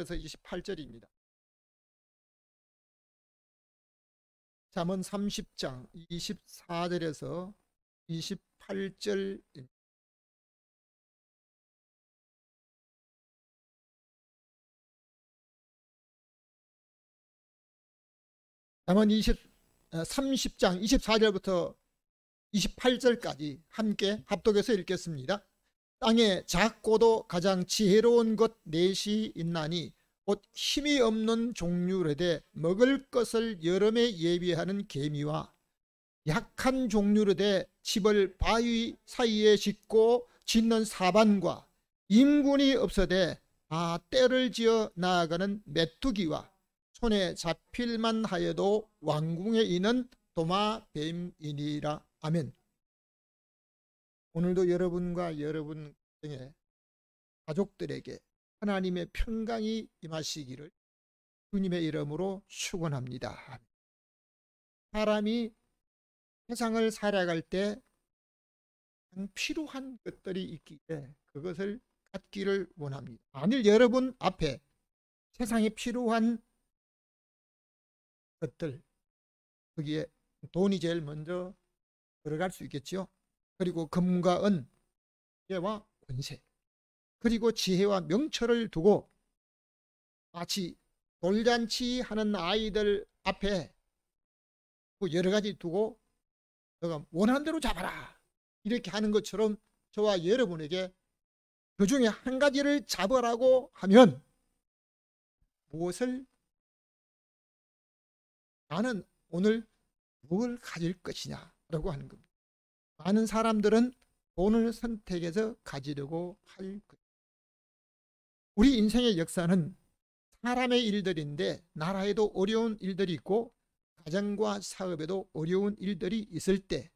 그래서 28절입니다. 잠언 30장 24절에서 28절입니다. 잠언 30장 24절부터 28절까지 함께 합독해서 읽겠습니다. 땅에 작고도 가장 지혜로운 것 넷이 있나니 곧 힘이 없는 종류르되 먹을 것을 여름에 예비하는 개미와 약한 종류르되 집을 바위 사이에 짓고 짓는 사반과 임군이 없어되 때를 지어 나아가는 메뚜기와 손에 잡힐만 하여도 왕궁에 있는 도마뱀이니라. 아멘. 오늘도 여러분과 여러분 등의 가족들에게 하나님의 평강이 임하시기를 주님의 이름으로 축원합니다. 사람이 세상을 살아갈 때 필요한 것들이 있기에 그것을 갖기를 원합니다. 만일 여러분 앞에 세상에 필요한 것들, 거기에 돈이 제일 먼저 들어갈 수 있겠죠. 그리고 금과 은, 지혜와 권세, 그리고 지혜와 명철을 두고 마치 돌잔치 하는 아이들 앞에 여러 가지 두고 너가 원하는 대로 잡아라 이렇게 하는 것처럼 저와 여러분에게 그 중에 한 가지를 잡으라고 하면 무엇을, 나는 오늘 무엇을 가질 것이냐 라고 하는 겁니다. 많은 사람들은 돈을 선택해서 가지려고 할 것. 우리 인생의 역사는 사람의 일들인데 나라에도 어려운 일들이 있고 가정과 사업에도 어려운 일들이 있을 때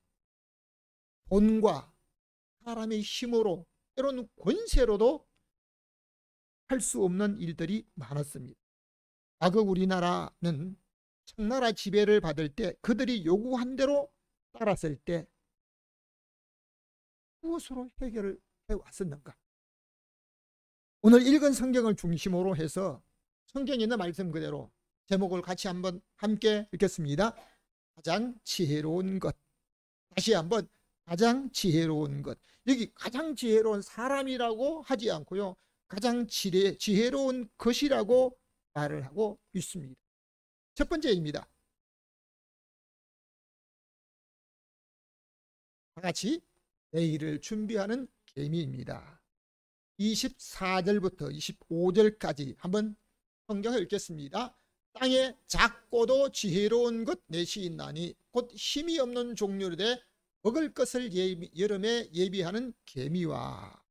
돈과 사람의 힘으로 때로는 권세로도 할 수 없는 일들이 많았습니다. 과거 우리나라는 청나라 지배를 받을 때 그들이 요구한 대로 따랐을 때 무엇으로 해결을 해왔었는가? 오늘 읽은 성경을 중심으로 해서 성경에 있는 말씀 그대로 제목을 같이 한번 함께 읽겠습니다. 가장 지혜로운 것. 다시 한번 가장 지혜로운 것. 여기 가장 지혜로운 사람이라고 하지 않고요, 가장 지혜로운 것이라고 말을 하고 있습니다. 첫 번째입니다. 다 같이 내일을 준비하는 개미입니다. 24절부터 25절까지 한번 성경을 읽겠습니다. 땅에 작고도 지혜로운 것 넷이 있나니 곧 힘이 없는 종류되 먹을 것을 여름에 예비하는 개미와.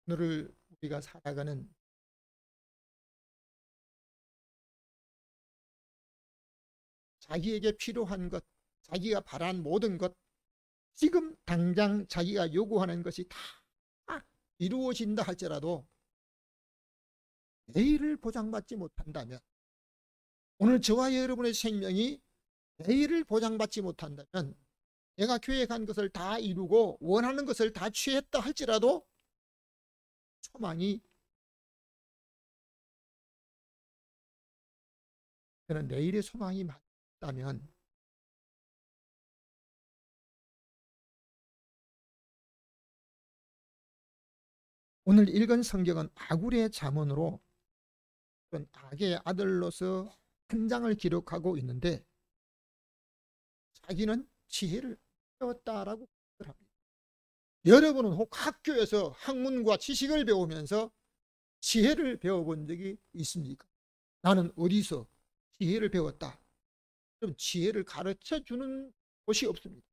오늘 우리가 살아가는 자기에게 필요한 것, 자기가 바란 모든 것, 지금 당장 자기가 요구하는 것이 다 이루어진다 할지라도 내일을 보장받지 못한다면, 오늘 저와 여러분의 생명이 내일을 보장받지 못한다면, 내가 계획한 것을 다 이루고 원하는 것을 다 취했다 할지라도 소망이, 저는 내일의 소망이 맞다면 오늘 읽은 성경은 아굴의 잠언으로 악의 아들로서 한 장을 기록하고 있는데 자기는 지혜를 배웠다라고 합니다. 여러분은 혹 학교에서 학문과 지식을 배우면서 지혜를 배워본 적이 있습니까? 나는 어디서 지혜를 배웠다. 그럼 지혜를 가르쳐 주는 곳이 없습니다.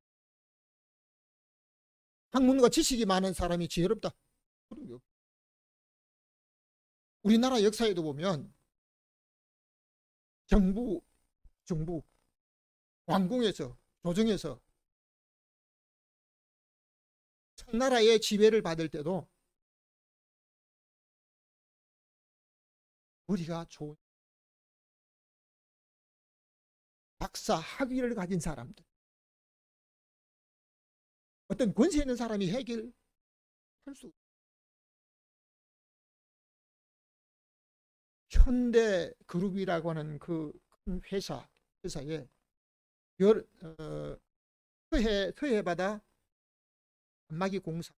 학문과 지식이 많은 사람이 지혜롭다. 우리나라 역사에도 보면 정부, 왕궁에서, 조정에서 청나라의 지배를 받을 때도 우리가 좋은 박사 학위를 가진 사람들, 어떤 권세 있는 사람이 해결할 수 없어요. 현대 그룹이라고 하는 그 큰 회사에 서해 바다 안마기 공사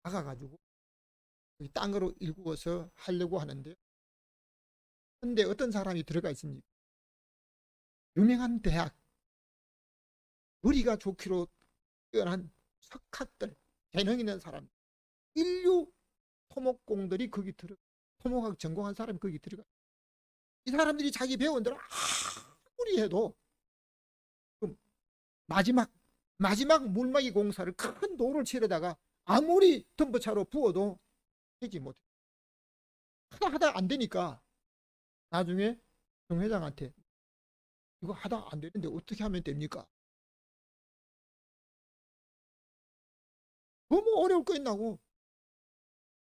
나가가지고 땅으로 일구어서 하려고 하는데, 근데 어떤 사람이 들어가 있습니까? 유명한 대학, 머리가 좋기로 뛰어난 석학들, 재능 있는 사람, 인류 토목공들이 거기 토목학 전공한 사람이 거기 들어가. 이 사람들이 자기 배우원들은 아무리 해도 마지막 물막이 공사를 큰 돈을 치르다가 아무리 덤프차로 부어도 되지 못해. 하다 안 되니까 나중에 정 회장한테 이거 하다 안 되는데 어떻게 하면 됩니까? 너무 어려울 거 있나고.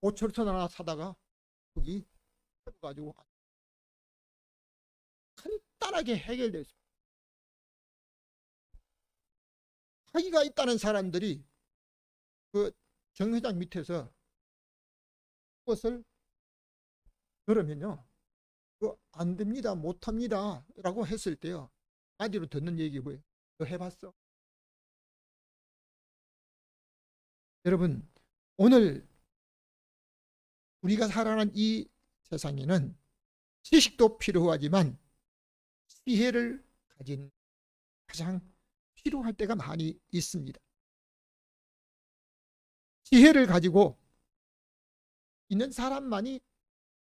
오철선 하나 사다가 거기 가지고 간단하게 해결됐어. 학위가 있다는 사람들이 그 정 회장 밑에서 그것을 들으면요, 안 됩니다, 못 합니다 라고 했을 때요, 아디로 듣는 얘기 뭐예요? 너 해봤어? 여러분, 오늘 우리가 살아가는 이 세상에는 지식도 필요하지만 지혜를 가진 가장 필요할 때가 많이 있습니다. 지혜를 가지고 있는 사람만이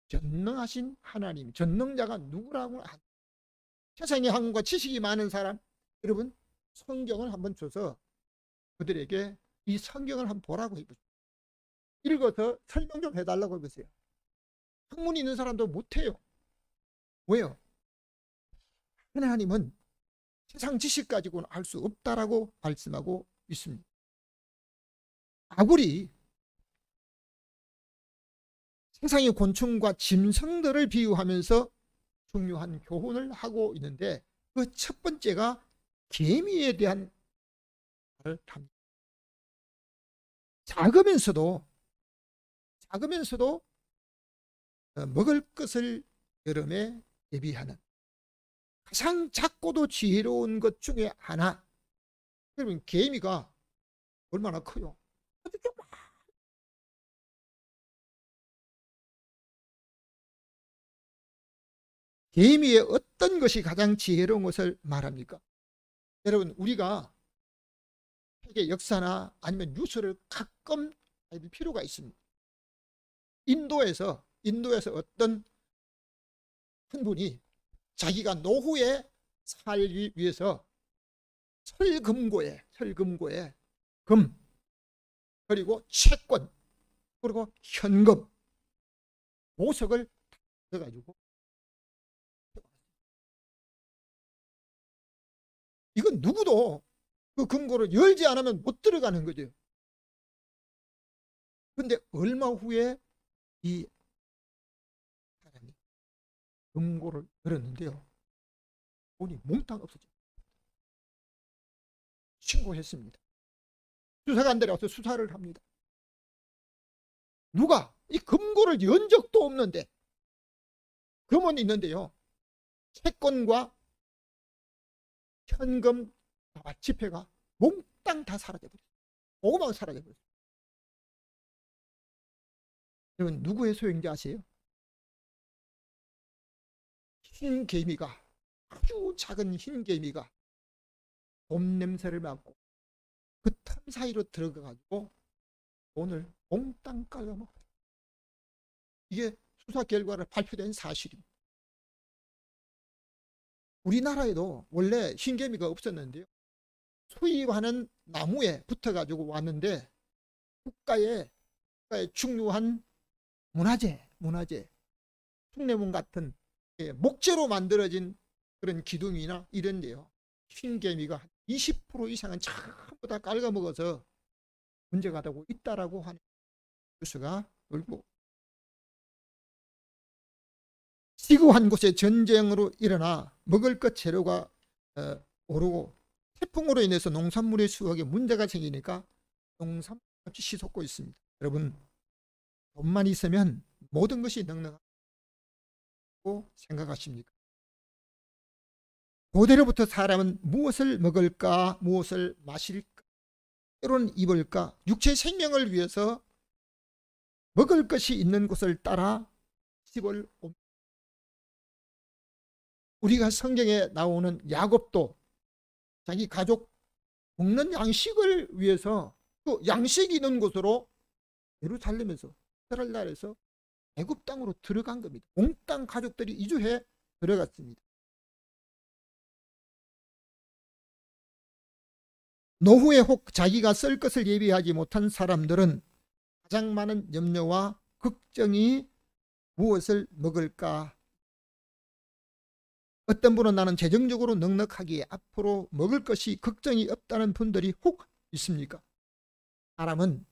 전능하신 하나님, 전능자가 누구라고 하는, 세상에 학문과 지식이 많은 사람, 여러분 성경을 한번 줘서 그들에게 이 성경을 한번 보라고 해보세요. 읽어서 설명 좀 해달라고 해보세요. 학문이 있는 사람도 못해요. 왜요? 하나님은 세상 지식 가지고는 알 수 없다라고 말씀하고 있습니다. 아구리 세상의 곤충과 짐승들을 비유하면서 중요한 교훈을 하고 있는데, 그 첫 번째가 개미에 대한 말을 합니다. 작으면서도 먹을 것을 여름에 대비하는 가장 작고도 지혜로운 것 중에 하나. 여러분, 개미가 얼마나 커요? 개미의 어떤 것이 가장 지혜로운 것을 말합니까? 여러분, 우리가 세계 역사나 아니면 뉴스를 가끔 알릴 필요가 있습니다. 인도에서 어떤 한 분이 자기가 노후에 살기 위해서 철금고에 금, 그리고 채권, 그리고 현금, 보석을 넣어가지고, 이건 누구도 그 금고를 열지 않으면 못 들어가는 거죠. 근데 얼마 후에 이 사람이 금고를 열었는데요, 돈이 몽땅 없어져. 신고했습니다. 수사관들이 와서 수사를 합니다. 누가 이 금고를 연 적도 없는데, 금은 있는데요, 채권과 현금 지폐가 몽땅 다 사라져버렸어요. 오만 사라져버렸어요. 여러분, 누구의 소유인지 아세요? 흰 개미가, 아주 작은 흰 개미가 봄 냄새를 맡고 그 틈 사이로 들어가가지고 돈을 몽땅 깔아먹어요. 이게 수사 결과를 발표된 사실입니다. 우리나라에도 원래 흰개미가 없었는데요, 수입하는 나무에 붙어가지고 왔는데, 국가의 중요한 문화재, 숭례문 같은 목재로 만들어진 그런 기둥이나 이런데요, 흰개미가 20% 이상은 전부 다 깔아먹어서 문제가 되고 있다라고 하는 뉴스가 돌고, 지구 한 곳에 전쟁으로 일어나 먹을 것 재료가 오르고 태풍으로 인해서 농산물의 수확에 문제가 생기니까 농산물 값이 치솟고 있습니다. 여러분, 돈만 있으면 모든 것이 넉넉합니다. 있다고 생각하십니까? 고대로부터 사람은 무엇을 먹을까, 무엇을 마실까, 때로는 입을까, 육체 생명을 위해서 먹을 것이 있는 곳을 따라 집을 옵니다. 우리가 성경에 나오는 야곱도 자기 가족 먹는 양식을 위해서 그 양식이 있는 곳으로 예루살렘에서 이스라엘에서 애굽 땅으로 들어간 겁니다. 몽땅 가족들이 이주해 들어갔습니다. 노후에 혹 자기가 쓸 것을 예비하지 못한 사람들은 가장 많은 염려와 걱정이 무엇을 먹을까. 어떤 분은 나는 재정적으로 넉넉하기에 앞으로 먹을 것이 걱정이 없다는 분들이 혹 있습니까? 사람은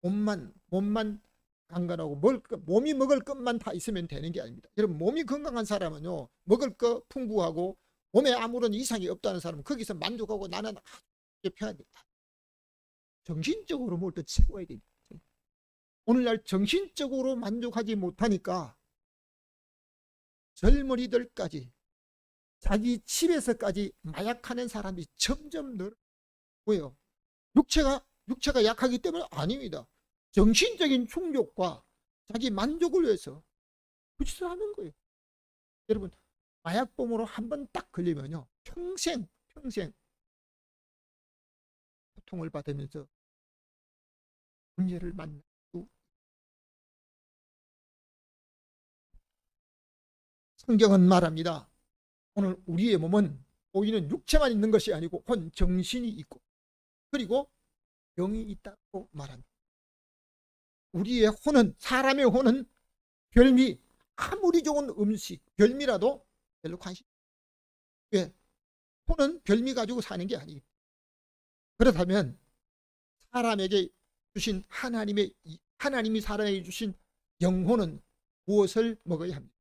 몸만 강건하고 몸이 먹을 것만 다 있으면 되는 게 아닙니다. 여러분, 몸이 건강한 사람은요, 먹을 거 풍부하고 몸에 아무런 이상이 없다는 사람은 거기서 만족하고 나는 아주 편합니다. 정신적으로 뭘 더 채워야 됩니다. 오늘날 정신적으로 만족하지 못하니까 젊은이들까지 자기 집에서까지 마약하는 사람이 점점 늘어요. 육체가 약하기 때문에 아닙니다. 정신적인 충족과 자기 만족을 위해서 그 짓을 하는 거예요. 여러분, 마약범으로 한번 딱 걸리면요, 평생 고통을 받으면서 문제를 만나고. 성경은 말합니다. 오늘 우리의 몸은 보이는 육체만 있는 것이 아니고 혼 정신이 있고 그리고 영이 있다고 말합니다. 우리의 혼은, 사람의 혼은 별미, 아무리 좋은 음식 별미라도 별로 관심. 왜? 혼은 별미 가지고 사는 게 아니에요. 그렇다면 사람에게 주신 하나님이 사람에게 주신 영혼은 무엇을 먹어야 합니까?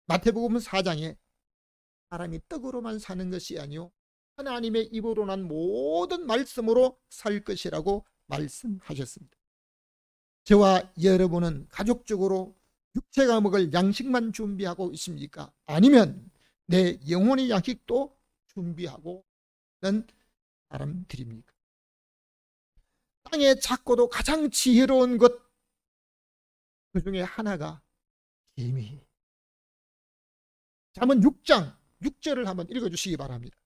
마태복음 4장에 사람이 떡으로만 사는 것이 아니요 하나님의 입으로 난 모든 말씀으로 살 것이라고 말씀하셨습니다. 저와 여러분은 가족적으로 육체가 먹을 양식만 준비하고 있습니까? 아니면 내 영혼의 양식도 준비하고 있는 사람들입니까? 땅에 작고도 가장 지혜로운 것, 그 중에 하나가 개미. 잠언 6장 6절을 한번 읽어주시기 바랍니다.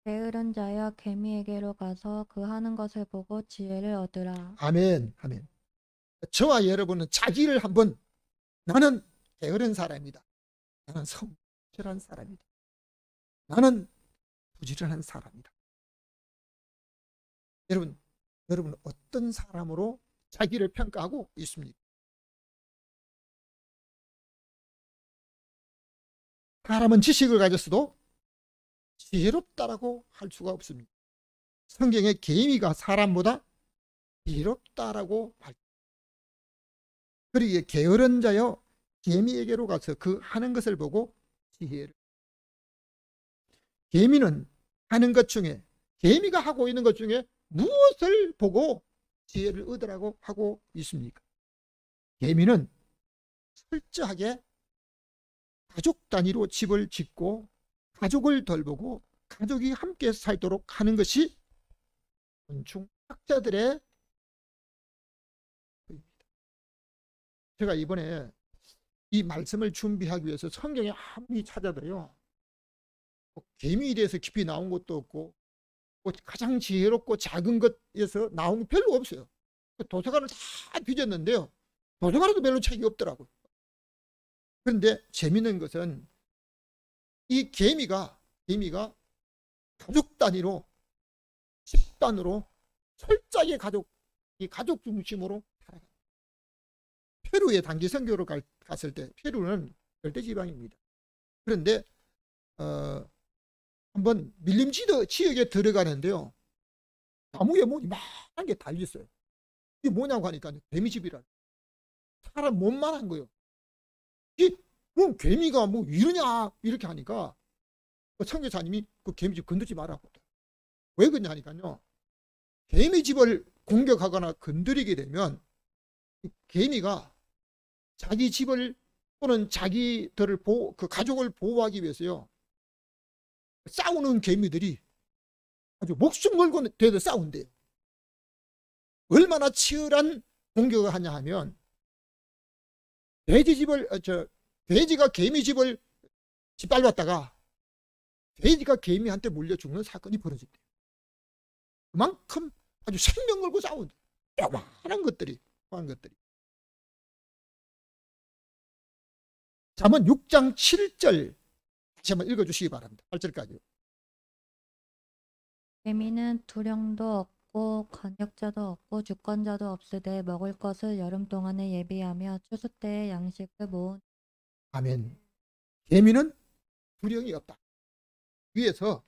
게으른 자여 개미에게로 가서 그 하는 것을 보고 지혜를 얻으라. 아멘, 아멘. 저와 여러분은 자기를 한번, 나는 게으른 사람이다, 나는 성실한 사람이다, 나는 부지런한 사람이다. 여러분 어떤 사람으로 자기를 평가하고 있습니까? 사람은 지식을 가졌어도 지혜롭다라고 할 수가 없습니다. 성경에 개미가 사람보다 지혜롭다라고 말. 그러기에 게으른 자여 개미에게로 가서 그 하는 것을 보고 지혜를. 개미는 하는 것 중에, 개미가 하고 있는 것 중에 무엇을 보고 지혜를 얻으라고 하고 있습니까? 개미는 철저하게 가족 단위로 집을 짓고 가족을 돌보고 가족이 함께 살도록 하는 것이 곤충학자들의 입니다. 제가 이번에 이 말씀을 준비하기 위해서 성경에 아무리 찾아도요, 개미에 대해서 깊이 나온 것도 없고 가장 지혜롭고 작은 것에서 나온 게 별로 없어요. 도서관을 다 뒤졌는데요, 도서관에도 별로 책이 없더라고요. 그런데 재미있는 것은 이 개미가 가족 단위로, 집단으로 철저하게 가족 중심으로 살아갑니다. 페루에 단기 선교로 갔을 때, 페루는 열대지방입니다. 그런데 한번 밀림 지역에 들어가는데요, 나무에 뭐 이만한 게 달려있어요. 이게 뭐냐고 하니까 개미집이라. 사람 몸만한 거예요. 이게 뭐 개미가 뭐 이러냐 이렇게 하니까 선교사님이 그 개미집 건들지 말라고. 왜 그러냐 하니까요, 개미집을 공격하거나 건드리게 되면 개미가 자기 집을 또는 자기들을 그 가족을 보호하기 위해서요, 싸우는 개미들이 아주 목숨 걸고 대도 싸운대요. 얼마나 치열한 공격을 하냐 하면, 돼지가 개미 집을 짓밟았다가 돼지가 개미한테 물려 죽는 사건이 벌어진대요. 그만큼 아주 생명 걸고 싸운 요만한 것들이. 잠언 6장 7절 다시 한번 읽어주시기 바랍니다. 8절까지. 개미는 두령도 없고 관역자도 없고 주권자도 없으되 먹을 것을 여름 동안에 예비하며 추수 때에 양식을 모은. 아멘. 개미는 두령이 없다. 위에서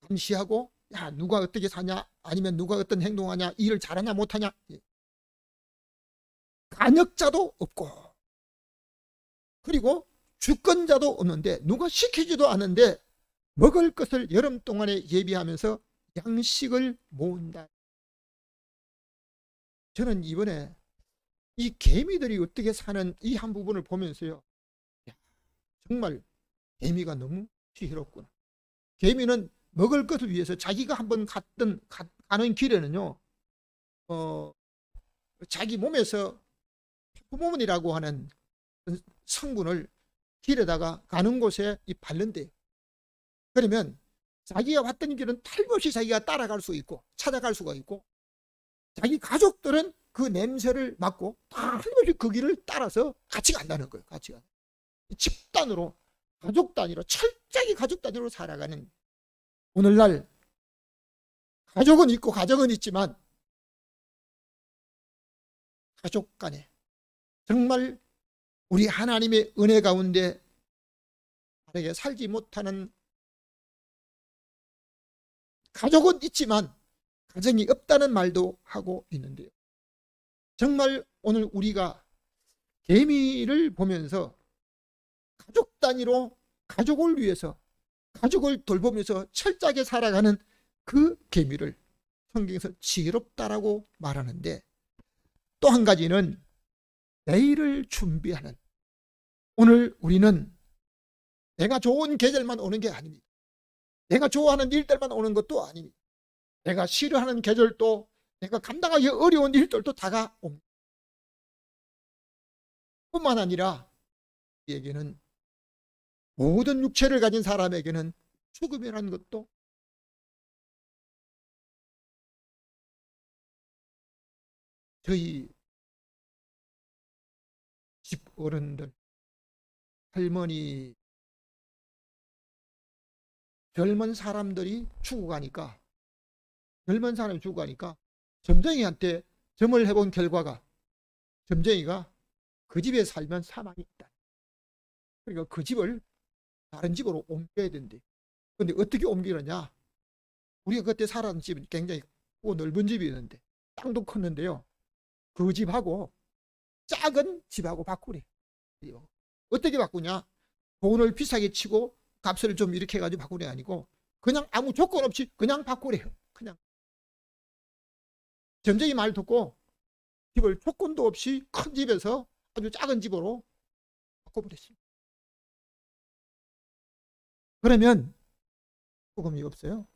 감시하고, 야, 누가 어떻게 사냐, 아니면 누가 어떤 행동하냐, 일을 잘하냐 못하냐. 관역자도 없고, 그리고 주권자도 없는데, 누가 시키지도 않은데 먹을 것을 여름 동안에 예비하면서 양식을 모은다. 저는 이번에 이 개미들이 어떻게 사는 이 한 부분을 보면서요, 야, 정말 개미가 너무 지혜롭구나. 개미는 먹을 것을 위해서 자기가 한번 가는 길에는요, 자기 몸에서 페로몬이라고 하는 성분을 길에다가 가는 곳에 바른대요. 그러면 자기가 왔던 길은 틀림없이 자기가 따라갈 수 있고 찾아갈 수가 있고, 자기 가족들은 그 냄새를 맡고 틀림없이 그 길을 따라서 같이 간다는 거예요. 같이 가. 집단으로, 가족 단위로, 철저히 가족 단위로 살아가는, 오늘날 가족은 있고 가정은 있지만 가족 간에 정말 우리 하나님의 은혜 가운데 바르게 살지 못하는 가족은 있지만 가정이 없다는 말도 하고 있는데요. 정말 오늘 우리가 개미를 보면서 가족 단위로 가족을 위해서, 가족을 돌보면서 철저하게 살아가는 그 개미를 성경에서 지혜롭다라고 말하는데, 또 한 가지는 내일을 준비하는, 오늘 우리는 내가 좋은 계절만 오는 게 아닙니다. 내가 좋아하는 일들만 오는 것도 아닙니다. 내가 싫어하는 계절도, 내가 감당하기 어려운 일들도 다가옵니다. 뿐만 아니라 우리에게는, 모든 육체를 가진 사람에게는 죽음이라는 것도, 저희 집 어른들, 할머니, 젊은 사람이 죽어가니까 점쟁이한테 점을 해본 결과가, 점쟁이가 그 집에 살면 사망이 있다. 그러니까 그 집을 다른 집으로 옮겨야 된대. 근데 어떻게 옮기느냐? 우리가 그때 살았던 집은 굉장히 넓은 집이었는데, 땅도 컸는데요, 그 집하고 작은 집하고 바꾸래. 어떻게 바꾸냐? 돈을 비싸게 치고 값을 좀 이렇게 해가지고 바꾸래 아니고, 그냥 아무 조건 없이 그냥 바꾸래요. 그냥. 점쟁이 말 듣고 집을 조건도 없이 큰 집에서 아주 작은 집으로 바꿔버렸습니다. 그러면 죽음이 없어요.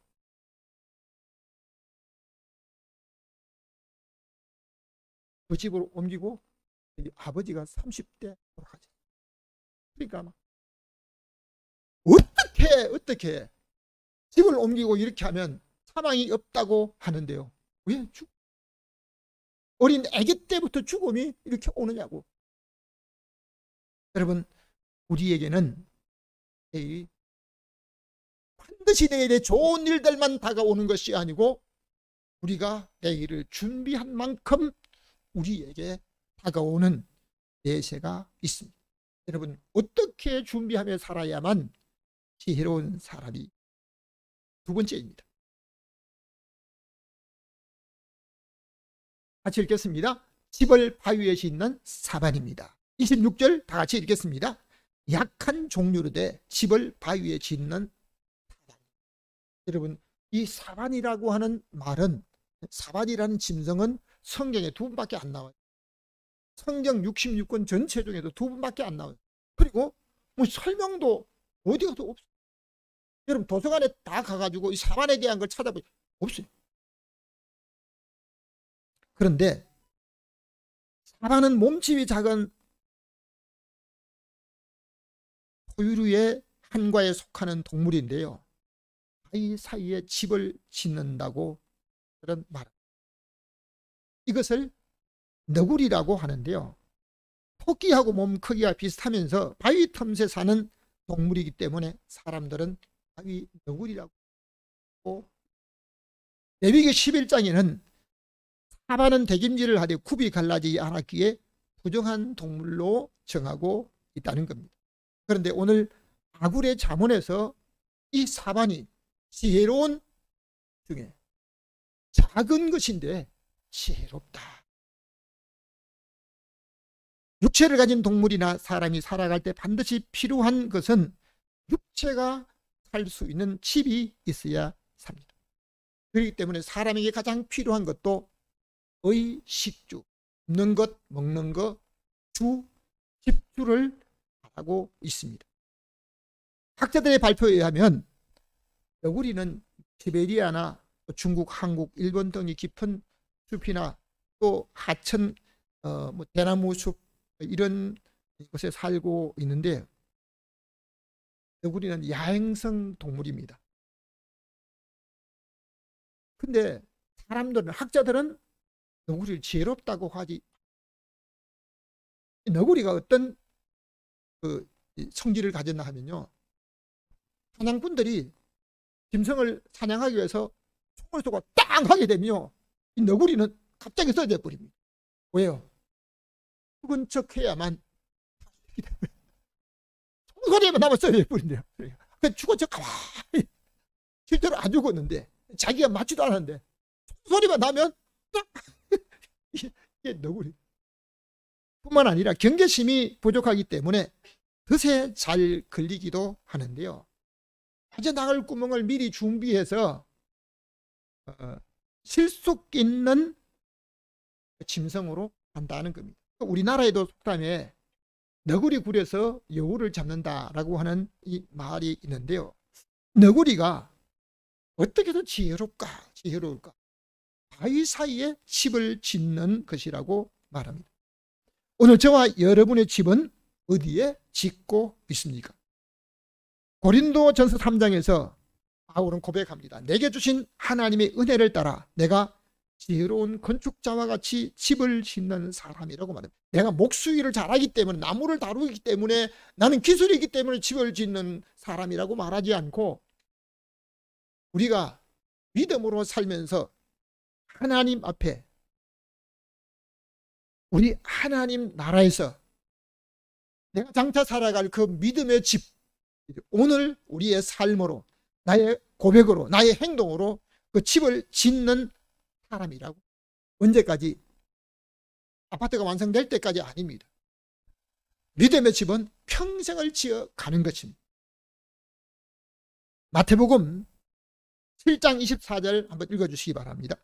그 집으로 옮기고 아버지가 30대 돌아가셨어요. 그러니까 막 어떻게 집을 옮기고 이렇게 하면 사망이 없다고 하는데요, 왜 어린 아기 때부터 죽음이 이렇게 오느냐고. 여러분, 우리에게는 반드시 내일에 좋은 일들만 다가오는 것이 아니고, 우리가 내일을 준비한 만큼 우리에게 다가오는 내세가 있습니다. 여러분, 어떻게 준비하며 살아야만 지혜로운 사람이? 두 번째입니다. 같이 읽겠습니다. 집을 바위에 짓는 사반입니다. 26절 다 같이 읽겠습니다. 약한 종류로되 집을 바위에 짓는 사반. 여러분, 이 사반이라고 하는 말은, 사반이라는 짐승은 성경에 두 번밖에 안 나와요. 성경 66권 전체 중에도 2분밖에 안 나와요. 그리고 뭐 설명도 어디가도 없어요. 여러분 도서관에 다 가가지고 이 사반에 대한 걸 찾아보지 없어요. 그런데 사반은 몸집이 작은 포유류의 한과에 속하는 동물인데요. 바위 사이에 집을 짓는다고 그런 말. 이것을 너구리라고 하는데요. 토끼하고 몸 크기가 비슷하면서 바위 틈새 사는 동물이기 때문에 사람들은 바위 너구리라고 하고, 레위기 11장에는 사반은 대김질을 하되 굽이 갈라지지 않았기에 부정한 동물로 정하고 있다는 겁니다. 그런데 오늘 아굴의 잠언에서 이 사반이 지혜로운 중에 작은 것인데 지혜롭다. 육체를 가진 동물이나 사람이 살아갈 때 반드시 필요한 것은 육체가 살 수 있는 집이 있어야 삽니다. 그렇기 때문에 사람에게 가장 필요한 것도 의식주, 먹는 것, 먹는 것, 주, 집주를 하고 있습니다. 학자들의 발표에 의하면 너구리는 시베리아나 중국, 한국, 일본 등이 깊은 숲이나 또 하천, 대나무 숲 이런 곳에 살고 있는데, 너구리는 야행성 동물입니다. 근데 사람들은, 학자들은 너구리를 지혜롭다고 하지. 너구리가 어떤 성질을 가졌나 하면요, 사냥꾼들이 짐승을 사냥하기 위해서 총을 쏘고 땅 하게 되면요, 이 너구리는 갑자기 써져 버립니다. 왜요? 죽은 척 해야만 총소리만 나면 써져 버린대요. 죽은 척 가만히, 실제로 안 죽었는데 자기가 맞지도 않았는데 총소리만 나면 딱 이게 너구리. 뿐만 아니라 경계심이 부족하기 때문에 덫에 잘 걸리기도 하는데요. 빠져나갈 구멍을 미리 준비해서 실속 있는 짐승으로 한다는 겁니다. 우리나라에도 속담에 너구리 굴에서 여우를 잡는다라고 하는 이 말이 있는데요. 너구리가 어떻게 더 지혜로울까? 바위 사이에 집을 짓는 것이라고 말합니다. 오늘 저와 여러분의 집은 어디에 짓고 있습니까? 고린도전서 3장에서 바울은 고백합니다. 내게 주신 하나님의 은혜를 따라 내가 지혜로운 건축자와 같이 집을 짓는 사람이라고 말합니다. 내가 목수일을 잘하기 때문에, 나무를 다루기 때문에, 나는 기술이 있기 때문에 집을 짓는 사람이라고 말하지 않고, 우리가 믿음으로 살면서 하나님 앞에, 우리 하나님 나라에서 내가 장차 살아갈 그 믿음의 집, 오늘 우리의 삶으로, 나의 고백으로, 나의 행동으로 그 집을 짓는 사람이라고. 언제까지? 아파트가 완성될 때까지 아닙니다. 믿음의 집은 평생을 지어 가는 것입니다. 마태복음 7장 24절 한번 읽어주시기 바랍니다.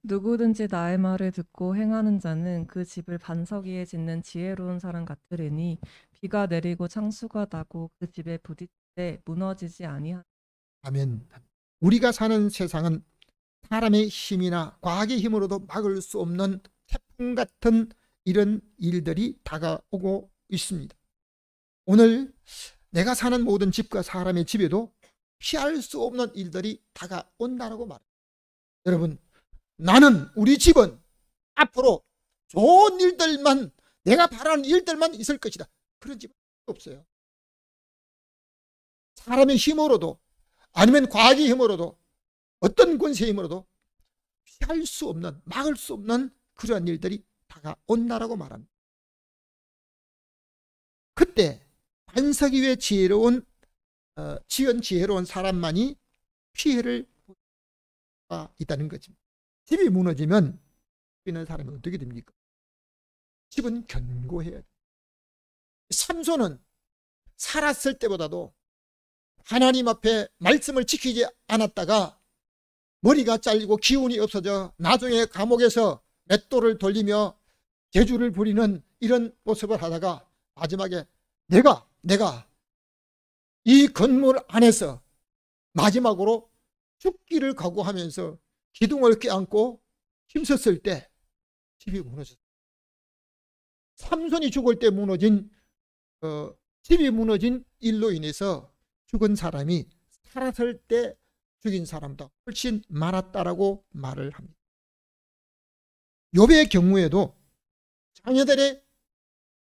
누구든지 나의 말을 듣고 행하는 자는 그 집을 반석 위에 짓는 지혜로운 사람 같으리니 비가 내리고 창수가 나고 그 집에 부딪힐 때 무너지지 아니하리라. 아멘. 우리가 사는 세상은 사람의 힘이나 과학의 힘으로도 막을 수 없는 태풍 같은 이런 일들이 다가오고 있습니다. 오늘 내가 사는 모든 집과 사람의 집에도 피할 수 없는 일들이 다가온다라고 말합니다. 여러분, 나는, 우리 집은 앞으로 좋은 일들만, 내가 바라는 일들만 있을 것이다, 그런 집은 없어요. 사람의 힘으로도 아니면 과학의 힘으로도 어떤 권세의 힘으로도 피할 수 없는, 막을 수 없는 그러한 일들이 다가온다라고 말합니다. 그때 반석 위에 지혜로운 지혜로운 사람만이 피해를 볼 수가 있다는 거죠. 집이 무너지면 있는 사람이 어떻게 됩니까? 집은 견고해야 돼요. 삼손은 살았을 때보다도 하나님 앞에 말씀을 지키지 않았다가 머리가 잘리고 기운이 없어져 나중에 감옥에서 맷돌을 돌리며 재주를 부리는 이런 모습을 하다가 마지막에 내가 이 건물 안에서 마지막으로 죽기를 각오하면서 기둥을 껴안고 힘썼을 때 집이 무너졌어요. 삼손이 죽을 때 집이 무너진 일로 인해서 죽은 사람이 살았을 때 죽인 사람보다 훨씬 많았다라고 말을 합니다. 욥의 경우에도 자녀들의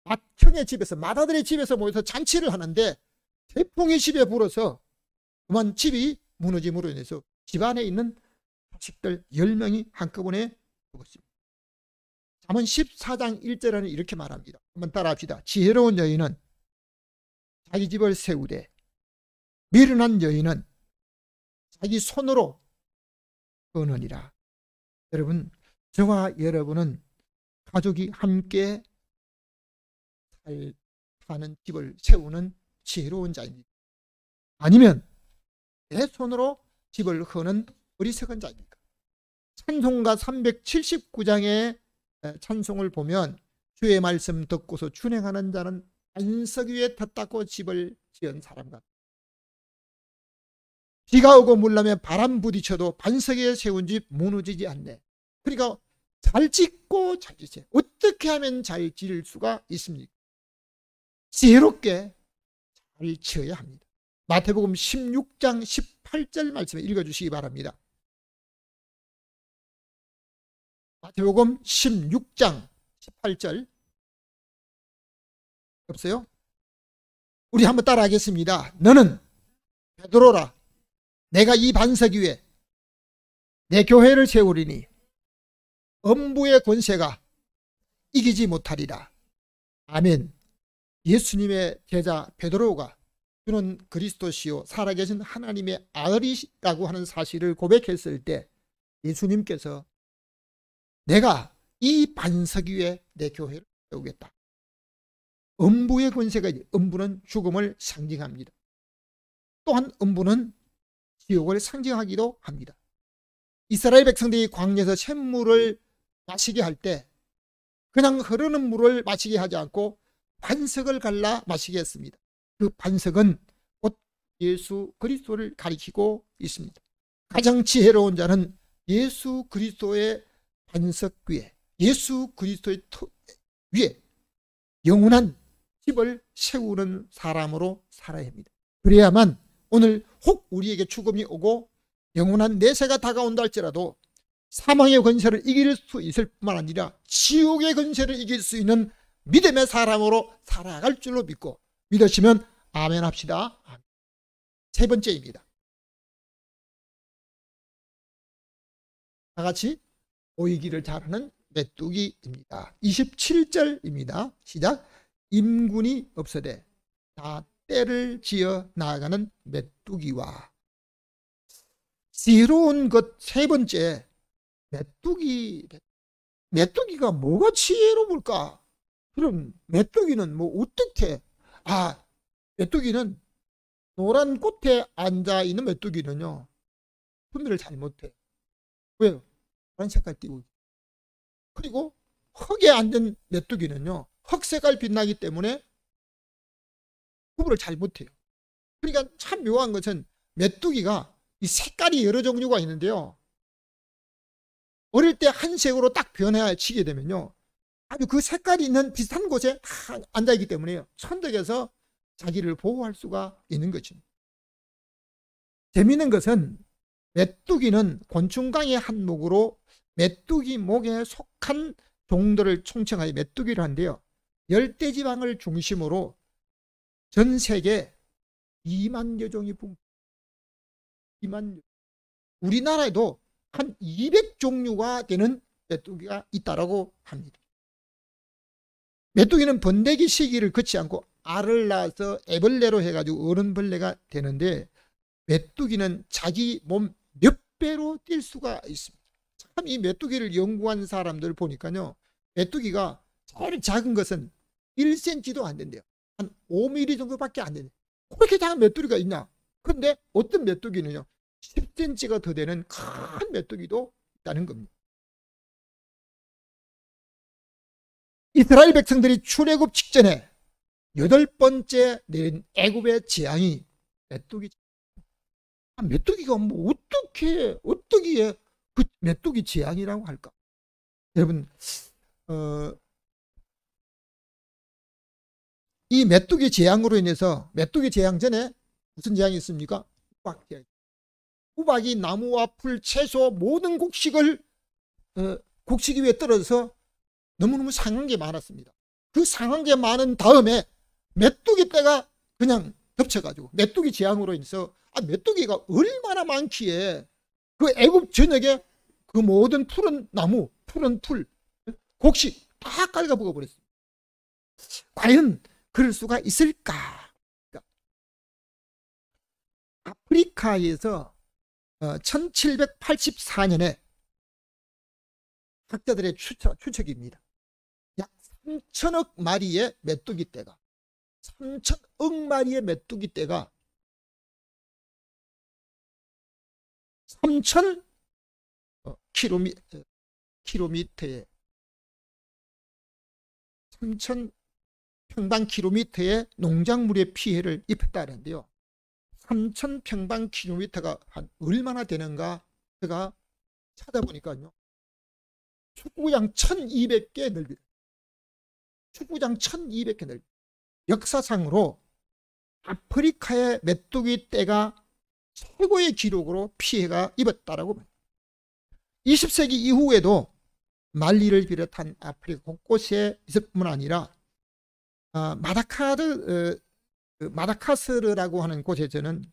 맏형의 집에서, 맏아들의 집에서 모여서 잔치를 하는데 태풍이 집에 불어서 그만 집이 무너짐으로 인해서 집안에 있는 자식들 10명이 한꺼번에 죽었습니다. 잠언 14장 1절에는 이렇게 말합니다. 한번 따라합시다. 지혜로운 여인은 자기 집을 세우되 미련한 여인은 자기 손으로 거느니라. 여러분, 저와 여러분은 가족이 함께 사는 집을 세우는 지혜로운 자입니다. 아니면 내 손으로 집을 허는 어리석은 자입니까? 찬송가 379장의 찬송을 보면 주의 말씀 듣고서 준행하는 자는 반석 위에 탔다고 집을 지은 사람 같다. 비가 오고 물나면 바람 부딪혀도 반석 위에 세운 집 무너지지 않네. 그러니까 잘 짓고 잘 지세요. 어떻게 하면 잘 지을 수가 있습니까? 지혜롭게 잘 지어야 합니다. 마태복음 16장 18절 말씀을 읽어주시기 바랍니다. 마태복음 16장 18절 없어요? 우리 한번 따라하겠습니다. 너는 베드로라. 내가 이 반석 위에 내 교회를 세우리니 음부의 권세가 이기지 못하리라. 아멘. 예수님의 제자 베드로가 주는 그리스도시요 살아계신 하나님의 아들이라고 하는 사실을 고백했을 때 예수님께서 내가 이 반석 위에 내 교회를 세우겠다. 음부의 권세가, 음부는 죽음을 상징합니다. 또한 음부는 지옥을 상징하기도 합니다. 이스라엘 백성들이 광야에서 샘물을 마시게 할 때 그냥 흐르는 물을 마시게 하지 않고 반석을 갈라 마시게 했습니다. 그 반석은 곧 예수 그리스도를 가리키고 있습니다. 가장 지혜로운 자는 예수 그리스도의 반석 위에, 예수 그리스도의 위에 영원한 집을 세우는 사람으로 살아야 합니다. 그래야만 오늘 혹 우리에게 죽음이 오고 영원한 내세가 다가온다 할지라도 사망의 권세를 이길 수 있을 뿐만 아니라 지옥의 권세를 이길 수 있는 믿음의 사람으로 살아갈 줄로 믿고 믿으시면 아멘 합시다. 세 번째입니다. 다 같이 보이기를 잘하는 메뚜기입니다. 27절입니다. 시작. 임군이 없으되 다 때를 지어 나아가는 메뚜기와. 지혜로운 것 세 번째, 메뚜기가 뭐가 지혜로울까? 그럼 메뚜기는 뭐 어떻게? 메뚜기는 노란 꽃에 앉아 있는 메뚜기는요 분별을 잘 못해. 왜요? 노란 색깔 띄고. 그리고 흙에 앉은 메뚜기는요 흙 색깔 빛나기 때문에 구분을 잘 못해요. 그러니까 참 묘한 것은 메뚜기가 이 색깔이 여러 종류가 있는데요. 어릴 때 한 색으로 딱 변해치게 되면요 아주 그 색깔이 있는 비슷한 곳에 다 앉아있기 때문에 천덕에서 자기를 보호할 수가 있는 거죠. 재미있는 것은 메뚜기는 곤충강의 한목으로 메뚜기 목에 속한 종들을 총칭하여 메뚜기를 한데요. 열대지방을 중심으로 전 세계 2만여 종이 분포. 2만. 우리나라에도 한 200종류가 되는 메뚜기가 있다고 합니다. 메뚜기는 번데기 시기를 거치 않고 알을 낳아서 애벌레로 해가지고 어른벌레가 되는데 메뚜기는 자기 몸 몇 배로 뛸 수가 있습니다. 참 이 메뚜기를 연구한 사람들 보니까요 메뚜기가 제일 작은 것은 1cm도 안 된대요. 한 5mm 정도밖에 안 된대요. 그렇게 작은 메뚜기가 있냐? 그런데 어떤 메뚜기는요 10cm가 더 되는 큰 메뚜기도 있다는 겁니다. 이스라엘 백성들이 출애굽 직전에 8번째 내린 애굽의 재앙이 메뚜기. 메뚜기가 뭐 어떻게 그 메뚜기 재앙이라고 할까? 여러분, 이 메뚜기 재앙으로 인해서, 메뚜기 재앙 전에 무슨 재앙이 있습니까? 호박 재앙. 호박이 나무와 풀, 채소 모든 곡식을 곡식 위에 떨어져서 너무너무 상한 게 많았습니다. 그 상한 게 많은 다음에 메뚜기 떼가 그냥 덮쳐가지고 메뚜기 재앙으로 인해서 메뚜기가 얼마나 많기에 그 애굽 전역에 그 모든 푸른 나무, 푸른 풀, 곡식 다 깔아먹어 버렸습니다. 과연 그럴 수가 있을까? 아프리카에서 1784년에 학자들의 추측입니다. 약 3천억 마리의 메뚜기 떼가 3천억 마리의 메뚜기 떼가 3천 킬로미터에 3천 평방킬로미터의 농작물의 피해를 입혔다는데요. 3천 평방킬로미터가 한 얼마나 되는가 제가 찾아보니까요. 축구장 1200개 넓이. 축구장 1200개 넓이. 역사상으로 아프리카의 메뚜기 떼가 최고의 기록으로 피해가 입었다라고 봅니다. 20세기 이후에도 말리를 비롯한 아프리카 곳곳에 있을 뿐만 아니라 마다카스르라고 하는 곳에서는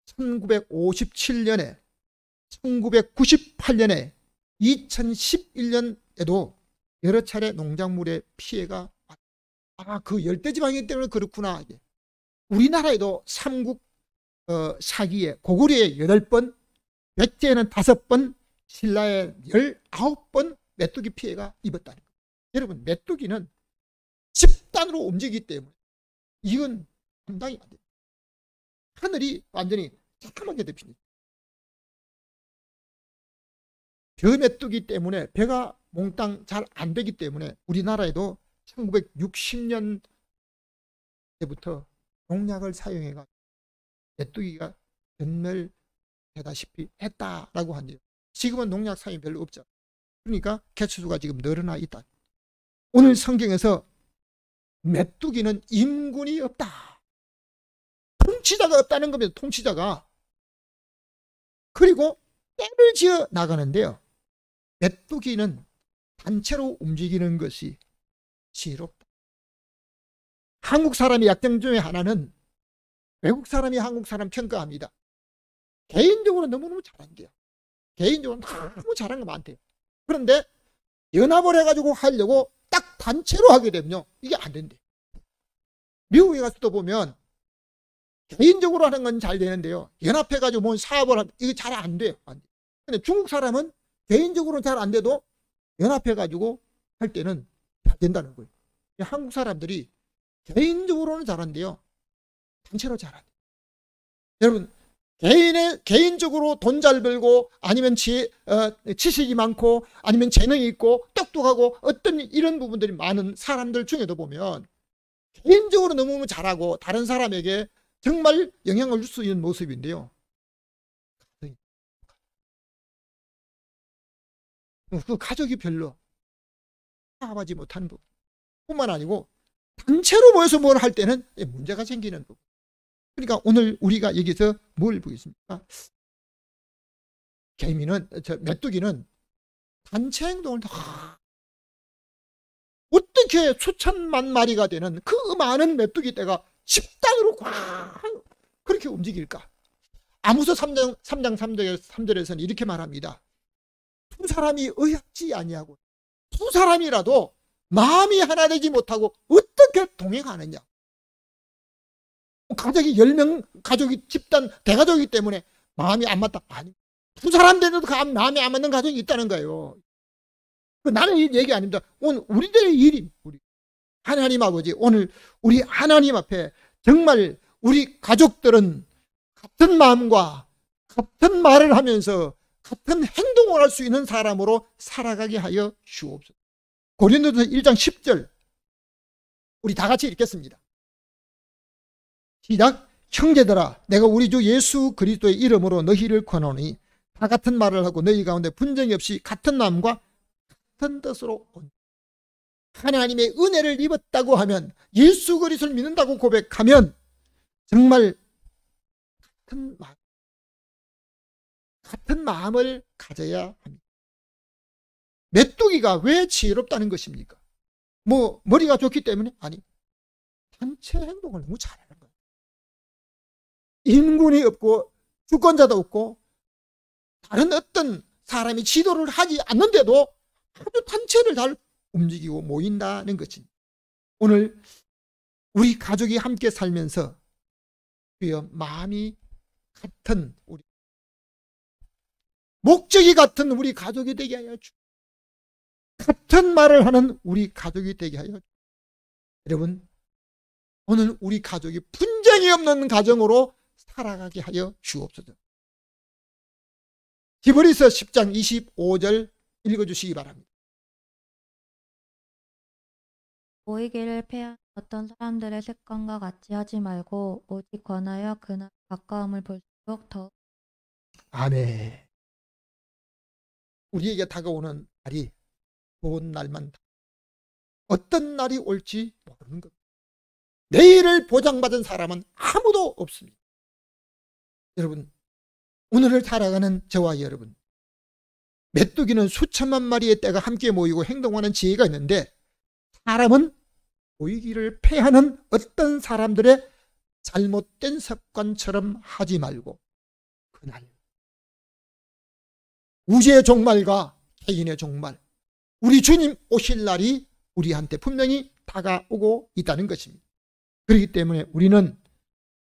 1957년에 1998년에 2011년에도 여러 차례 농작물의 피해가 그 열대지방이기 때문에 그렇구나. 우리나라에도 삼국 사기에 고구려에 8번, 백제에는 5번, 신라에 19번 메뚜기 피해가 입었다는 거예요. 여러분, 메뚜기는 집단으로 움직이기 때문에 이건 감당이 안 돼요. 하늘이 완전히 새까맣게 덮입니다. 벼 메뚜기 때문에 벼가 몽땅 잘 안 되기 때문에 우리나라에도 1960년대부터 농약을 사용해가 메뚜기가 전멸되다시피 했다라고 한대요. 지금은 농약 사용이 별로 없죠. 그러니까 개체수가 지금 늘어나 있다. 오늘 성경에서 메뚜기는 임군이 없다. 통치자가 없다는 겁니다. 통치자가. 그리고 떼를 지어 나가는데요. 메뚜기는 단체로 움직이는 것이 지혜롭다. 한국 사람의 약점 중에 하나는 외국 사람이 한국 사람 평가합니다. 개인적으로 너무너무 잘한대요. 개인적으로 너무 잘한 거 많대요. 그런데 연합을 해가지고 하려고 딱 단체로 하게 되면요, 이게 안 된대요. 미국에 가서도 보면 개인적으로 하는 건 잘 되는데요, 연합해가지고 뭔 사업을 하면 이게 잘 안 돼요. 근데 중국 사람은 개인적으로는 잘 안 돼도 연합해가지고 할 때는 잘 된다는 거예요. 한국 사람들이 개인적으로는 잘한대요, 단체로 잘한대요. 여러분, 개인적으로 돈 잘 벌고 아니면 지식이 많고 아니면 재능이 있고 똑똑하고 어떤 이런 부분들이 많은 사람들 중에도 보면 개인적으로 너무 잘하고 다른 사람에게 정말 영향을 줄 수 있는 모습인데요. 그 가족이 별로 화합하지 못하는 부분 뿐만 아니고 단체로 모여서 뭘 할 때는 문제가 생기는 부분. 그러니까 오늘 우리가 여기서 뭘 보겠습니까? 메뚜기는 단체 행동을 어떻게 수천만 마리가 되는 그 많은 메뚜기 떼가 집단으로 그렇게 움직일까? 아모스 3장 3절에서는 이렇게 말합니다. 두 사람이 의합지 아니하고 두 사람이라도 마음이 하나 되지 못하고 어떻게 동행하느냐? 가족이 10명, 가족이 집단 대가족이기 때문에 마음이 안 맞다. 아니, 두 사람 되는데도 마음이 안 맞는 가족이 있다는 거예요. 나는 이 얘기 아닙니다. 오늘 우리들의 일이, 우리 하나님 아버지, 오늘 우리 하나님 앞에 정말 우리 가족들은 같은 마음과 같은 말을 하면서 같은 행동을 할 수 있는 사람으로 살아가게 하여 주옵소서. 고린도전서 1장 10절 우리 다 같이 읽겠습니다. 시작. 형제들아, 내가 우리 주 예수 그리스도의 이름으로 너희를 권하노니 다 같은 말을 하고 너희 가운데 분쟁이 없이 같은 마음과 같은 뜻으로 온 하나님의 은혜를 입었다고 하면, 예수 그리스도를 믿는다고 고백하면 정말 같은 마음을 가져야 합니다. 메뚜기가 왜 지혜롭다는 것입니까? 뭐 머리가 좋기 때문에? 아니, 단체 행동을 너무 잘하는 거예요. 인군이 없고 주권자도 없고 다른 어떤 사람이 지도를 하지 않는데도 아주 단체를 잘 움직이고 모인다는 것입니다. 오늘 우리 가족이 함께 살면서 주여 마음이 같은 우리 목적이 같은 우리 가족이 되게 하여 주. 같은 말을 하는 우리 가족이 되게 하여 주. 여러분, 오늘 우리 가족이 분쟁이 없는 가정으로 살아가게 하여 주옵소서. 히브리서 10장 25절 읽어주시기 바랍니다. 모이기를 패한 어떤 사람들의 습관과 같이 하지 말고 오직 권하여 그날 가까움을 볼수록 더. 아멘. 우리에게 다가오는 날이 좋은 날만, 어떤 날이 올지 모르는 겁니다. 내일을 보장받은 사람은 아무도 없습니다. 여러분, 오늘을 살아가는 저와 여러분, 메뚜기는 수천만 마리의 떼가 함께 모이고 행동하는 지혜가 있는데, 사람은 모이기를 패하는 어떤 사람들의 잘못된 습관처럼 하지 말고 그날 우주의 종말과 개인의 종말, 우리 주님 오실 날이 우리한테 분명히 다가오고 있다는 것입니다. 그렇기 때문에 우리는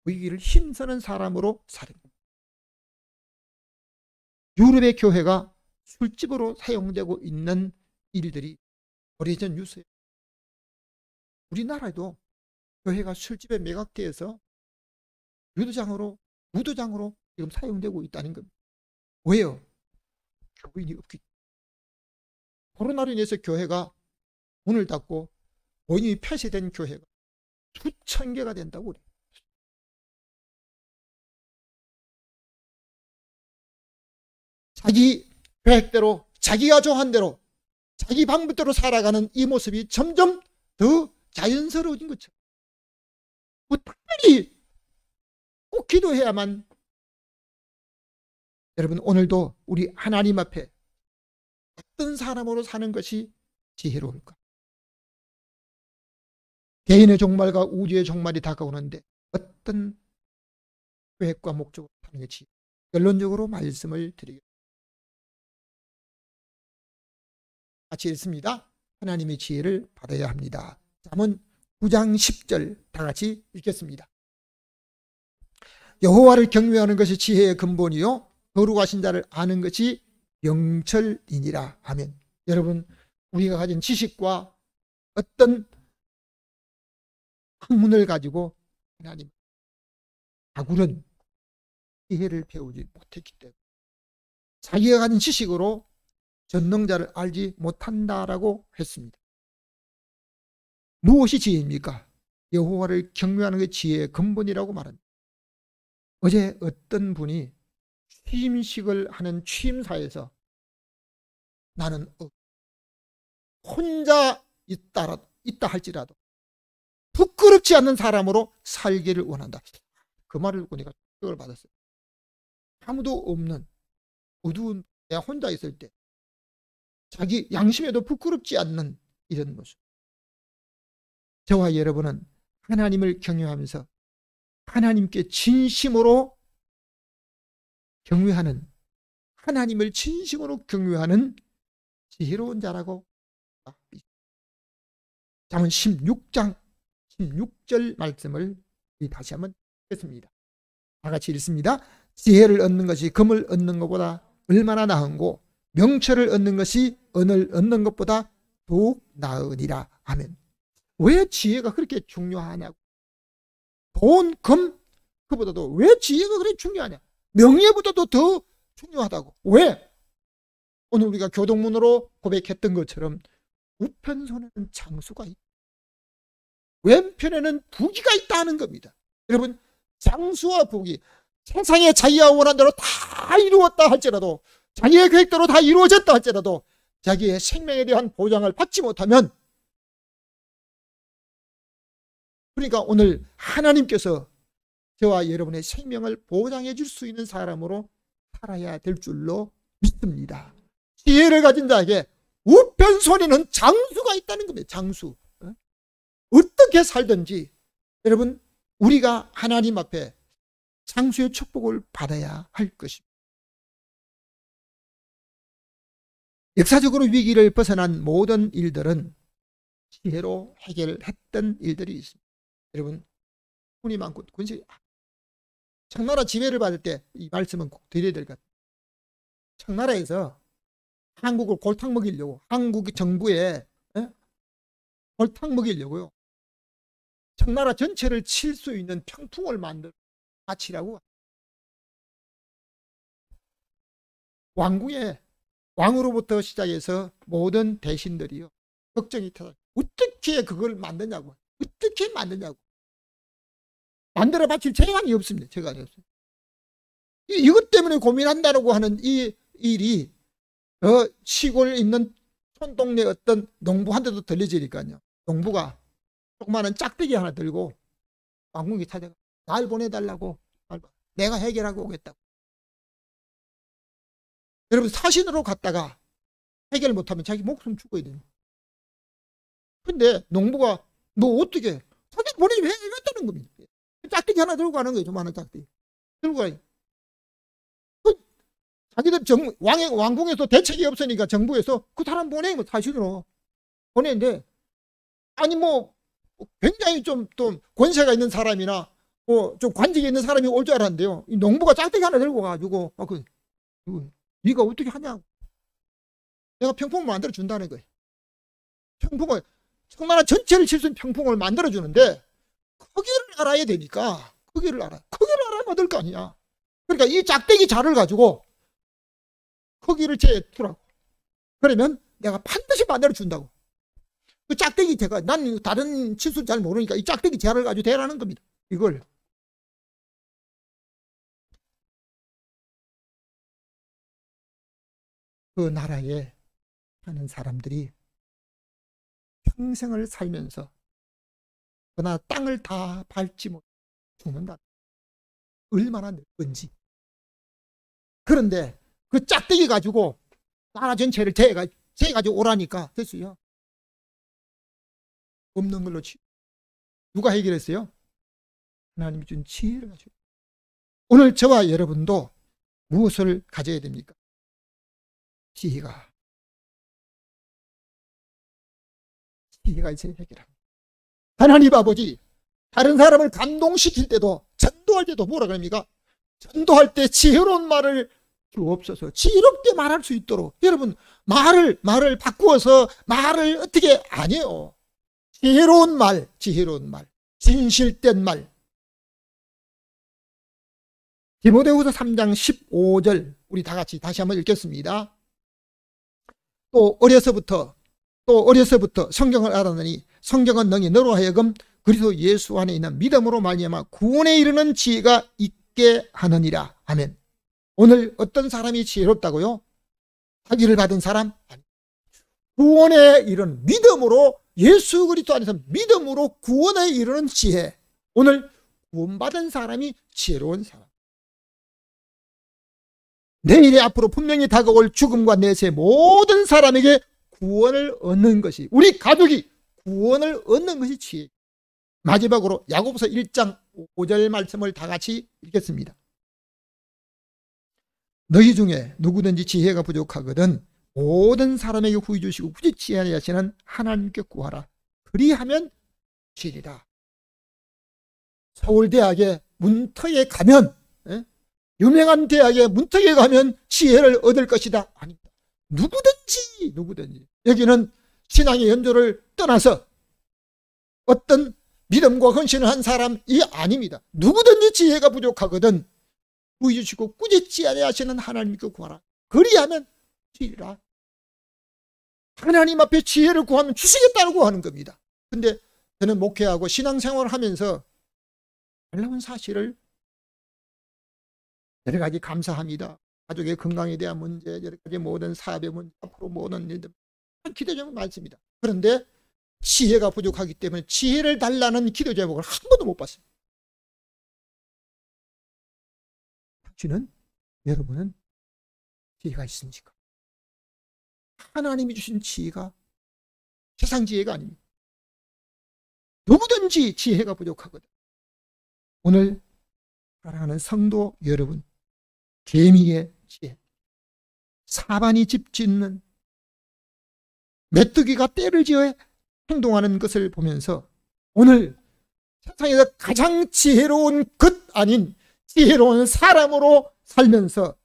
모이기를 힘쓰는 사람으로 살입니다. 유럽의 교회가 술집으로 사용되고 있는 일들이 오래전 뉴스예요. 우리나라에도 교회가 술집에 매각되어서 무도장으로 지금 사용되고 있다는 겁니다. 왜요? 교인이 없기 때문에. 코로나로 인해서 교회가 문을 닫고 본인이 폐쇄된 교회가 수천 개가 된다고 그래요. 자기 계획대로, 자기가 좋아한 대로, 자기 방법대로 살아가는 이 모습이 점점 더 자연스러워진 것처럼, 뭐 특별히 꼭 기도해야만. 여러분, 오늘도 우리 하나님 앞에 어떤 사람으로 사는 것이 지혜로울까? 개인의 종말과 우주의 종말이 다가오는데 어떤 계획과 목적으로 사는 것이, 결론적으로 말씀을 드리겠습니다. 같이 읽습니다. 하나님의 지혜를 받아야 합니다. 잠언 9장 10절 다 같이 읽겠습니다. 여호와를 경외하는 것이 지혜의 근본이요 거룩하신 자를 아는 것이 명철이니라. 아멘. 여러분, 우리가 가진 지식과 어떤 학문을 가지고 하나님 아굴은 지혜를 배우지 못했기 때문에 자기가 가진 지식으로 전능자를 알지 못한다라고 했습니다. 무엇이 지혜입니까? 여호와를 경외하는 게 지혜의 근본이라고 말합니다. 어제 어떤 분이 취임식을 하는 취임사에서 나는 혼자 있다 할지라도 부끄럽지 않는 사람으로 살기를 원한다. 그 말을 듣고 내가 충격을 받았어요. 아무도 없는 어두운 내가 혼자 있을 때 자기 양심에도 부끄럽지 않는 이런 모습. 저와 여러분은 하나님을 경외하면서 하나님께 진심으로 경외하는, 하나님을 진심으로 경외하는 지혜로운 자라고. 잠언 16장 16절 말씀을 다시 한번 읽겠습니다. 다 같이 읽습니다. 지혜를 얻는 것이 금을 얻는 것보다 얼마나 나은고 명철을 얻는 것이 은을 얻는 것보다 더욱 나으니라. 아멘. 왜 지혜가 그렇게 중요하냐고. 돈, 금, 그보다도 왜 지혜가 그렇게 중요하냐. 명예보다도 더 중요하다고. 왜? 오늘 우리가 교동문으로 고백했던 것처럼 우편손에는 장수가 있다. 왼편에는 부귀가 있다는 겁니다. 여러분, 장수와 부귀, 세상에 자기가 원한 대로 다 이루었다 할지라도, 자기의 계획대로 다 이루어졌다 할지라도 자기의 생명에 대한 보장을 받지 못하면, 그러니까 오늘 하나님께서 저와 여러분의 생명을 보장해 줄 수 있는 사람으로 살아야 될 줄로 믿습니다. 지혜를 가진 자에게 우편손에는 장수가 있다는 겁니다. 장수. 어떻게 살든지 여러분, 우리가 하나님 앞에 장수의 축복을 받아야 할 것입니다. 역사적으로 위기를 벗어난 모든 일들은 지혜로 해결했던 일들이 있습니다. 여러분, 돈이 많고 권세, 청나라 지배를 받을 때 이 말씀은 꼭 드려야 될 것 같아요. 청나라에서 한국을 골탕 먹이려고, 한국 정부에 골탕 먹이려고요, 청나라 전체를 칠 수 있는 평풍을 만들 바치라고. 왕으로부터 시작해서 모든 대신들이요, 걱정이 터져. 어떻게 그걸 만드냐고, 어떻게 만드냐고. 만들어 바칠 재간이 없습니다. 재간이 없어요. 이것 때문에 고민한다고 하는 이 일이 시골에 있는 촌동네 어떤 농부한테도 들려지니까요, 농부가 조그마한 짝대기 하나 들고 왕궁에 찾아가, 날 보내달라고, 내가 해결하고 오겠다고. 여러분, 사신으로 갔다가 해결 못하면 자기 목숨 죽어야 돼요. 근데 농부가 뭐 어떻게 사신 보내주면 해결했다는 겁니다. 짝대기 하나 들고 가는 거예요. 조그마한 짝대기 들고 가요. 자기들 왕궁에서 대책이 없으니까 정부에서 그 사람 보내면 사실은 보내는데, 아니 뭐 굉장히 좀 권세가 있는 사람이나 뭐 좀 관직이 있는 사람이 올 줄 알았는데요, 이 농부가 짝대기 하나 들고 가지고 네가 어떻게 하냐고, 내가 평풍을 만들어 준다는 거예요. 평풍을, 청나라 전체를 칠 수 있는 평풍을 만들어 주는데 크기를 알아야 되니까, 크기를 알아야 될 거 아니야. 그러니까 이 짝대기 자를 가지고 크기를 재두라고. 그러면 내가 반드시 만들어 준다고. 그 짝대기 제가, 난 다른 치수 잘 모르니까 이 짝대기 재를 가지고 대라는 겁니다. 이걸. 그 나라에 사는 사람들이 평생을 살면서 그러나 땅을 다 밟지 못 죽는다. 얼마나 넓은지. 그런데 그 짝대기 가지고 나라 전체를 재가지고 오라니까 됐어요. 없는 걸로 누가 해결했어요? 하나님이 준 지혜를 가지고. 오늘 저와 여러분도 무엇을 가져야 됩니까? 지혜가 이제 해결합니다. 하나님 아버지, 다른 사람을 감동시킬 때도, 전도할 때도 뭐라 그럽니까? 전도할 때 지혜로운 말을 주옵소서. 지혜롭게 말할 수 있도록. 여러분, 말을 바꾸어서 말을 어떻게 안 해요. 지혜로운 말, 진실된 말. 디모데후서 3장 15절 우리 다 같이 다시 한번 읽겠습니다. 또 어려서부터 성경을 알았느니 성경은 능히 너로 하여금 그리스도 예수 안에 있는 믿음으로 말미암아 구원에 이르는 지혜가 있게 하느니라. 아멘. 오늘 어떤 사람이 지혜롭다고요? 학위를 받은 사람? 아니. 구원에 이르는 믿음으로, 예수 그리스도 안에서 믿음으로 구원에 이르는 지혜. 오늘 구원받은 사람이 지혜로운 사람. 내일에 앞으로 분명히 다가올 죽음과 내세 모든 사람에게 구원을 얻는 것이, 우리 가족이 구원을 얻는 것이 지혜. 마지막으로 야고보서 1장 5절 말씀을 다 같이 읽겠습니다. 너희 중에 누구든지 지혜가 부족하거든 모든 사람에게 후히 주시고 굳이 지혜하게 하시는 하나님께 구하라. 그리하면 지리라. 서울대학의 문턱에 가면, 유명한 대학의 문턱에 가면 지혜를 얻을 것이다. 아닙니다. 누구든지 여기는 신앙의 연조를 떠나서 어떤 믿음과 헌신을 한 사람이 아닙니다. 누구든지 지혜가 부족하거든 후히 주시고 꾸짖지 아니하시는 하나님께 구하라. 그리하면 지리라. 하나님 앞에 지혜를 구하면 주시겠다고 하는 겁니다. 근데 저는 목회하고 신앙생활을 하면서 놀라운 사실을 여러 가지 감사합니다. 가족의 건강에 대한 문제, 여러 가지 모든 사업의 문제, 앞으로 모든 일들 기도 제목 많습니다. 그런데 지혜가 부족하기 때문에 지혜를 달라는 기도 제목을 한 번도 못 봤습니다. 여러분은 지혜가 있습니까? 하나님이 주신 지혜가 세상 지혜가 아닙니다. 누구든지 지혜가 부족하거든. 오늘 사랑하는 성도 여러분, 개미의 지혜, 사반이 집 짓는 메뚜기가 떼를 지어 행동하는 것을 보면서 오늘 세상에서 가장 지혜로운 것 아닌 지혜로운 사람으로 살면서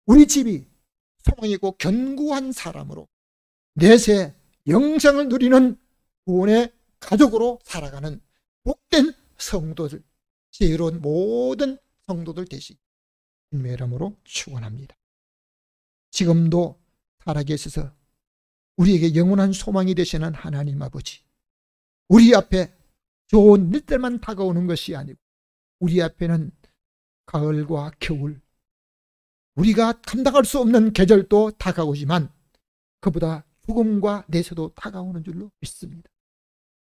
우리 집이 소망이고 견고한 사람으로 내세 영생을 누리는 구원의 가족으로 살아가는 복된 성도들, 지혜로운 모든 성도들 되시 주님의 이름으로 축원합니다. 지금도 살아계셔서 우리에게 영원한 소망이 되시는 하나님 아버지, 우리 앞에 좋은 일들만 다가오는 것이 아니고 우리 앞에는 가을과 겨울, 우리가 감당할 수 없는 계절도 다가오지만 그보다 죽음과 내세도 다가오는 줄로 믿습니다.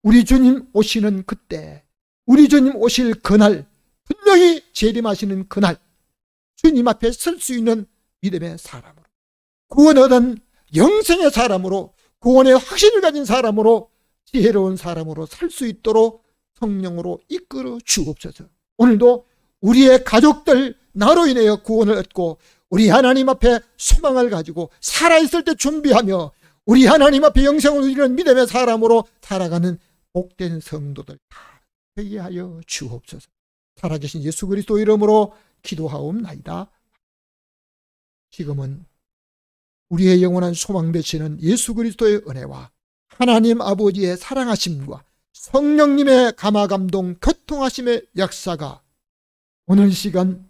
우리 주님 오시는 그때, 우리 주님 오실 그날, 분명히 재림하시는 그날 주님 앞에 설 수 있는 믿음의 사람으로, 구원 얻은 영생의 사람으로, 구원의 확신을 가진 사람으로, 지혜로운 사람으로 살 수 있도록 성령으로 이끌어 주옵소서. 오늘도 우리의 가족들 나로 인하여 구원을 얻고 우리 하나님 앞에 소망을 가지고 살아있을 때 준비하며 우리 하나님 앞에 영생을 누리는 믿음의 사람으로 살아가는 복된 성도들 다 되게 하여 주옵소서. 살아계신 예수 그리스도 이름으로 기도하옵나이다. 지금은 우리의 영원한 소망 되시는 예수 그리스도의 은혜와 하나님 아버지의 사랑하심과 성령님의 감화감동 교통하심의 역사가 오늘 시간